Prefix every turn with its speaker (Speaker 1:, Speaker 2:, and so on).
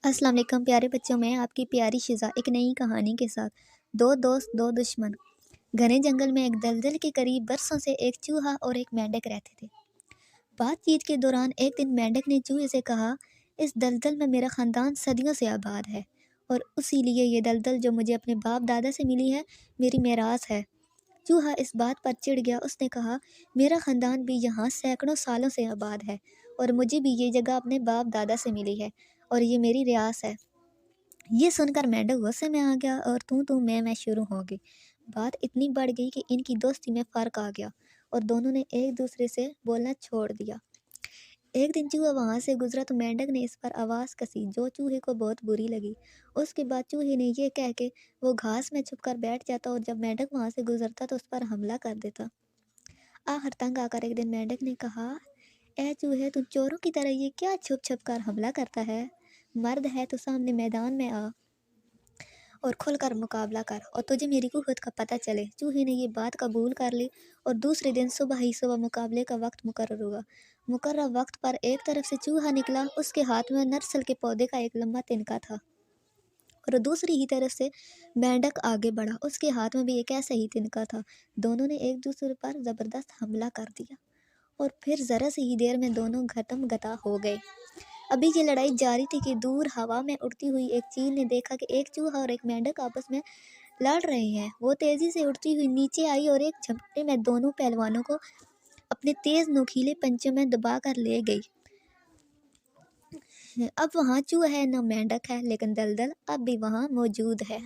Speaker 1: السلام علیکم پیارے بچوں، میں آپ کی پیاری شزا ایک نئی کہانی کے ساتھ دو دوست دو دشمن۔ گھنے جنگل میں ایک دلدل کے قریب برسوں سے ایک چوہا اور ایک مینڈک رہتے تھے۔ بات چیت کے دوران ایک دن مینڈک نے چوہے سے کہا، اس دلدل میں میرا خاندان صدیوں سے آباد ہے اور اسی لیے یہ دلدل جو مجھے اپنے باپ دادا سے ملی ہے میری میراث ہے۔ چوہا اس بات پر چڑ گیا، اس نے کہا، میرا خاندان بھی یہاں سینکڑوں سالوں سے آباد ہے اور مجھے بھی یہ جگہ اپنے باپ دادا سے ملی ہے اور یہ میری ریاست ہے۔ یہ سن کر مینڈک غصے میں آ گیا اور تو میں شروع ہو گئی۔ بات اتنی بڑھ گئی کہ ان کی دوستی میں فرق آ گیا اور دونوں نے ایک دوسرے سے بولنا چھوڑ دیا۔ ایک دن چوہا وہاں سے گزرا تو مینڈک نے اس پر آواز کسی جو چوہے کو بہت بری لگی۔ اس کے بعد چوہے نے یہ کہہ کے وہ گھاس میں چھپ کر بیٹھ جاتا اور جب مینڈک وہاں سے گزرتا تو اس پر حملہ کر دیتا۔ آخر تنگ آ کر ایک دن مینڈک نے کہا، اے چوہے، تم چوروں کی طرح یہ کیا چھپ چھپ کر حملہ کرتا ہے؟ مرد ہے تو سامنے میدان میں آ اور کھل کر مقابلہ کر اور تجھے میری قوت کا پتہ چلے۔ چوہے نے یہ بات قبول کر لی اور دوسرے دن صبح مقابلے کا وقت مقرر ہوا۔ مقررہ وقت پر ایک طرف سے چوہا نکلا، اس کے ہاتھ میں نرسل کے پودے کا ایک لمبا تنکا تھا اور دوسری ہی طرف سے مینڈک آگے بڑھا، اس کے ہاتھ میں بھی ایک ایسا ہی تنکا تھا۔ دونوں نے ایک دوسرے پر زبردست حملہ کر دیا اور پھر ذرا سی ہی دیر میں دونوں ختم گتا ہو گئے۔ ابھی یہ لڑائی جاری تھی کہ دور ہوا میں اڑتی ہوئی ایک چیل نے دیکھا کہ ایک چوہا اور ایک مینڈک آپس میں لڑ رہے ہیں۔ وہ تیزی سے اڑتی ہوئی نیچے آئی اور ایک جھپٹے میں دونوں پہلوانوں کو اپنے تیز نوکیلے پنجوں میں دبا کر لے گئی۔ اب وہاں چوہا ہے نہ مینڈک ہے، لیکن دلدل اب بھی وہاں موجود ہے۔